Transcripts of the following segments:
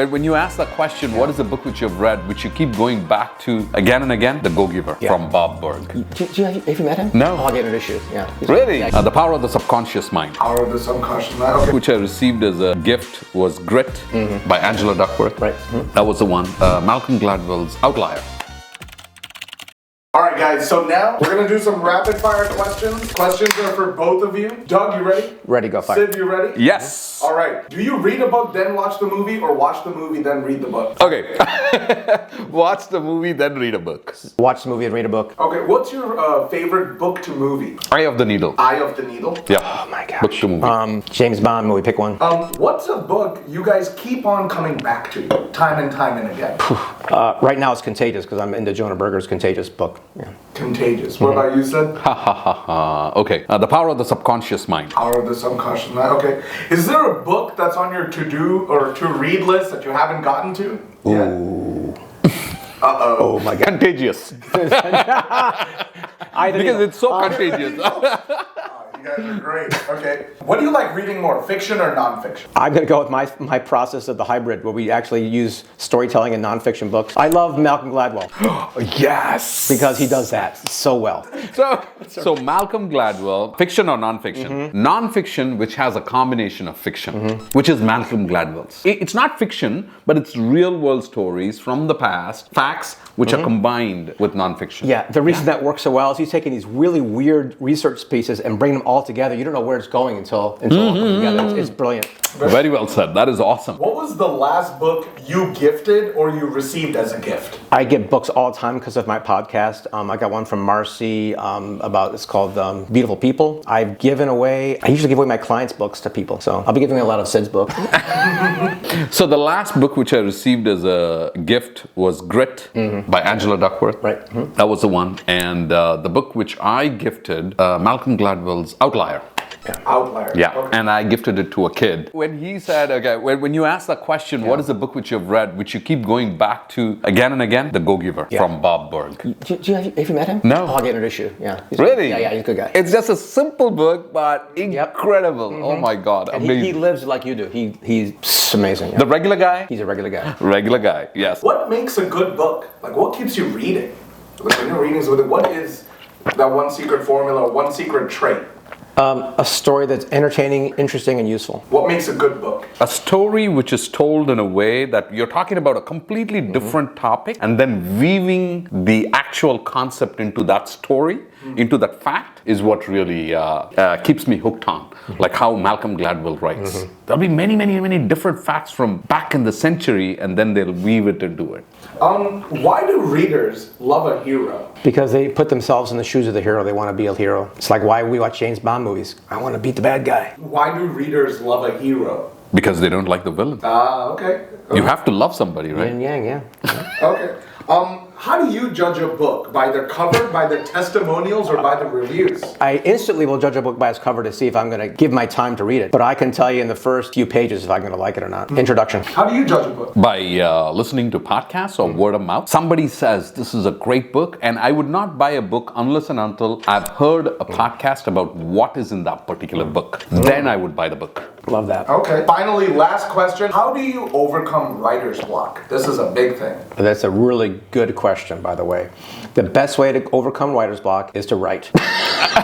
when you ask that question, what is the book which you've read, which you keep going back to again and again? The Go-Giver from Bob Berg. Have you met him? No. Oh, I'll get introduced. Yeah. Really? The Power of the Subconscious Mind. Power of the Subconscious Mind. Okay. Which I received as a gift was Grit by Angela Duckworth. Right. That was the one. Malcolm Gladwell's Outlier. All right, guys, so now we're going to do some rapid fire questions. Questions are for both of you. Doug, you ready? Ready, go fire. Sid, you ready? Yes. All right. Do you read a book, then watch the movie, or watch the movie, then read the book? Okay. Watch the movie, then read a book. Watch the movie and read a book. Okay, what's your favorite book to movie? Eye of the Needle. Eye of the Needle? Yeah. Oh my gosh. Book to movie. James Bond movie, pick one. What's a book you guys keep on coming back to time and again? Right now it's Contagious because I'm into Jonah Berger's Contagious book. Yeah. Contagious. What about you, Sid? Ha ha ha ha. Okay. The Power of the Subconscious Mind. Power of the Subconscious Mind. Okay. Is there a book that's on your to-do or to-read list that you haven't gotten to? Ooh. Uh-oh. Oh my God. Contagious. Because it's so contagious. You guys are great. Okay. What do you like reading more, fiction or nonfiction? I'm going to go with my process of the hybrid where we actually use storytelling in nonfiction books. I love Malcolm Gladwell. Yes. Because he does that so well. So Malcolm Gladwell, fiction or nonfiction? Nonfiction, which has a combination of fiction, which is Malcolm Gladwell's. It's not fiction, but it's real world stories from the past, facts, which are combined with nonfiction. Yeah, the reason that works so well is he's taking these really weird research pieces and bringing them all together. You don't know where it's going until all comes together. It's brilliant. Very well said. That is awesome. What was the last book you gifted or you received as a gift? I get books all the time because of my podcast. I got one from Marcy it's called Beautiful People. I usually give away my clients' books to people. So I'll be giving a lot of Sid's books. So the last book which I received as a gift was Grit by Angela Duckworth. Right. That was the one. And the book which I gifted, Malcolm Gladwell's Outlier. Yeah. Outlier. Yeah, Okay. and I gifted it to a kid. When he said, okay, when you ask that question, what is the book which you've read, which you keep going back to again and again? The Go-Giver from Bob Berg. Have you met him? No. Oh, I'll get introduced you. Yeah. Really? Yeah, he's a good guy. It's just a simple book, but incredible. Oh my God, And amazing. he lives like you do. He's amazing. Yeah. The regular guy? He's a regular guy. Regular guy, yes. What makes a good book? Like, what keeps you reading? Like, when you're reading something, what is that one secret formula or one secret trait? A story that's entertaining, interesting, and useful. What makes a good book? A story which is told in a way that you're talking about a completely different topic and then weaving the actual concept into that story, into that fact, is what really keeps me hooked on. Like how Malcolm Gladwell writes. There'll be many, many, many different facts from back in the century and then they'll weave it into it. Why do readers love a hero? Because they put themselves in the shoes of the hero. They want to be a hero. It's like why we watch James Bond movies. I want to beat the bad guy. Why do readers love a hero? Because they don't like the villain. Okay. You have to love somebody, right? Yin and yang, yeah. Okay. How do you judge a book? By the cover, by the testimonials, or by the reviews? I instantly will judge a book by its cover to see if I'm going to give my time to read it. But I can tell you in the first few pages if I'm going to like it or not. Introduction. How do you judge a book? By listening to podcasts or word of mouth. Somebody says this is a great book, and I would not buy a book unless and until I've heard a podcast about what is in that particular book. Then I would buy the book. Love that. Okay. Finally, last question. How do you overcome writer's block? This is a big thing. That's a really good question, by the way. The best way to overcome writer's block is to write.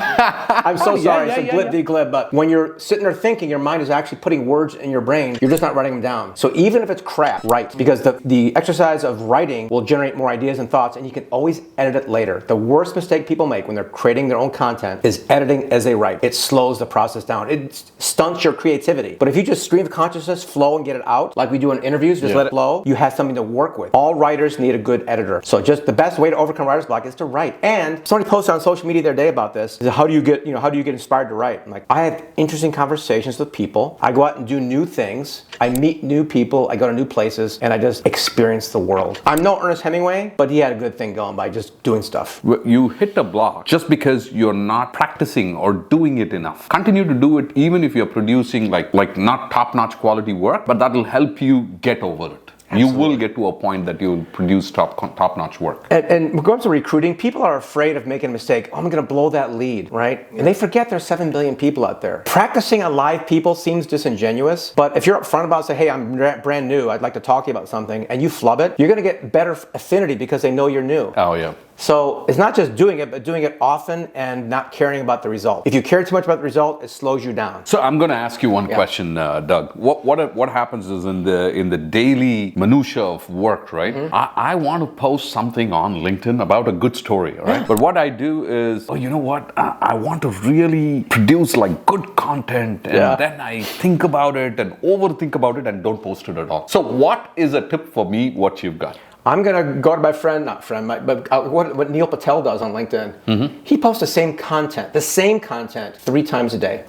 I'm so sorry, it's a glib, but when you're sitting there thinking, your mind is actually putting words in your brain, you're just not writing them down. So even if it's crap, write. Because the exercise of writing will generate more ideas and thoughts, and you can always edit it later. The worst mistake people make when they're creating their own content is editing as they write. It slows the process down. It stunts your creativity. But if you just stream of consciousness, flow, and get it out, like we do in interviews, just let it flow, you have something to work with. All writers need a good editor. So just the best way to overcome writer's block is to write. And somebody posted on social media the other day about this. How do you get inspired to write? I'm like, I have interesting conversations with people. I go out and do new things. I meet new people. I go to new places, and I just experience the world. I'm no Ernest Hemingway, but he had a good thing going by just doing stuff. You hit a block just because you're not practicing or doing it enough. Continue to do it even if you're producing like not top-notch quality work, but that'll help you get over it. You will get to a point that you'll produce top-notch work. And when it comes to recruiting, people are afraid of making a mistake. Oh, I'm going to blow that lead, right? And they forget there's 7 billion people out there. Practicing on live people seems disingenuous, but if you're upfront about it, say, hey, I'm brand new, I'd like to talk to you about something, and you flub it, you're going to get better affinity because they know you're new. Oh, yeah. So it's not just doing it, but doing it often and not caring about the result. If you care too much about the result, it slows you down. So I'm going to ask you one question, Doug. What happens is in the daily minutia of work, right? I want to post something on LinkedIn about a good story, right? But what I do is, you know what? I want to really produce like good content, and then I think about it and overthink about it and don't post it at all. So what is a tip for me? What you've got? I'm going to go to my friend, what Neil Patel does on LinkedIn. He posts the same content 3 times a day.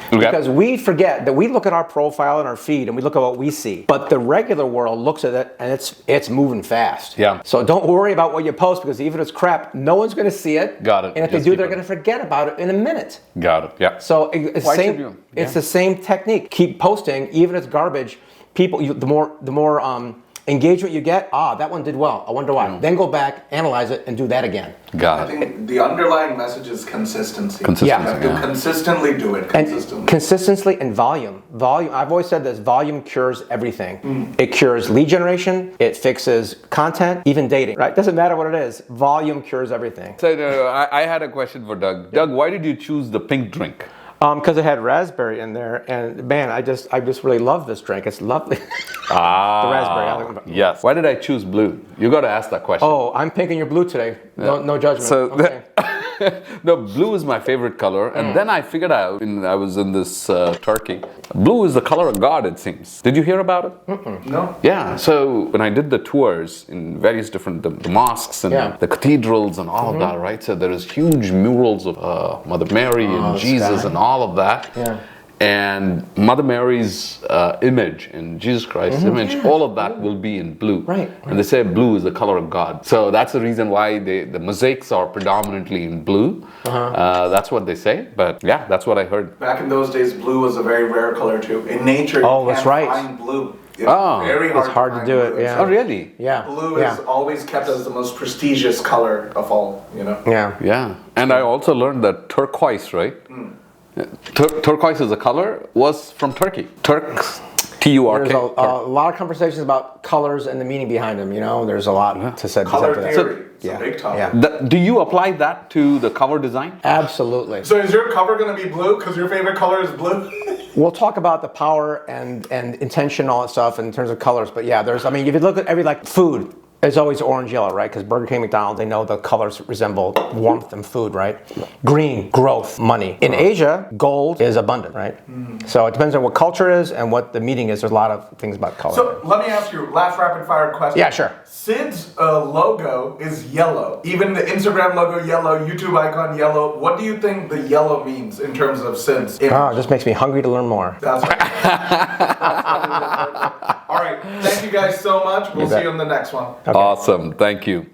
Because we forget that we look at our profile and our feed and we look at what we see. But the regular world looks at it and it's moving fast. Yeah. So don't worry about what you post, because even if it's crap, no one's going to see it. Got it. And if they do, they're going to forget about it in a minute. Got it. Yeah. So it's the same technique. Keep posting, even if it's garbage. People, the more engagement you get, that one did well, I wonder why. Then go back, analyze it, and do that again. Got it. I think the underlying message is consistency. Consistently do it. Consistency and volume. I've always said this, volume cures everything. It cures lead generation, it fixes content, even dating, right? Doesn't matter what it is, volume cures everything. So I had a question for Doug. Doug, why did you choose the pink drink? Because it had raspberry in there, and man, I just really love this drink. It's lovely. The raspberry. Yes. Why did I choose blue? You got to ask that question. Oh, I'm pink and you're blue today. No judgment. So no, blue is my favorite color, and then I figured out, I was in this Turkey, blue is the color of God, it seems. Did you hear about it? No. Yeah, so when I did the tours in various different the mosques and the cathedrals and all of that, right? So there is huge murals of Mother Mary and Jesus and all of that. Yeah. And Mother Mary's image and Jesus Christ's image, all of that will be in blue. Right. And they say blue is the color of God. So that's the reason why the mosaics are predominantly in blue. That's what they say. But yeah, that's what I heard. Back in those days, blue was a very rare color too. In nature, you can't find blue. It's very hard. It's hard to do it. Yeah. Oh, really? Yeah. Blue is always kept as the most prestigious color of all. You know. Yeah. Yeah. And I also learned that turquoise, right? Turquoise as a color was from Turkey. Turks, T-U-R-K. There's a lot of conversations about colors and the meaning behind them. There's a lot to say. Color theory. It's a big topic. Yeah. Do you apply that to the cover design? Absolutely. So is your cover going to be blue because your favorite color is blue? We'll talk about the power and intention, all that stuff in terms of colors. But yeah, if you look at every food, it's always orange, yellow, right? Because Burger King, McDonald's, they know the colors resemble warmth and food, right? Green, growth, money. In Asia, gold is abundant, right? So it depends on what culture is and what the meaning is. There's a lot of things about color. So let me ask you last rapid fire question. Yeah, sure. Sid's logo is yellow. Even the Instagram logo yellow, YouTube icon yellow. What do you think the yellow means in terms of Sid's image? It just makes me hungry to learn more. That's right. All right. Thank you guys so much. We'll see you on the next one. Okay. Awesome. Thank you.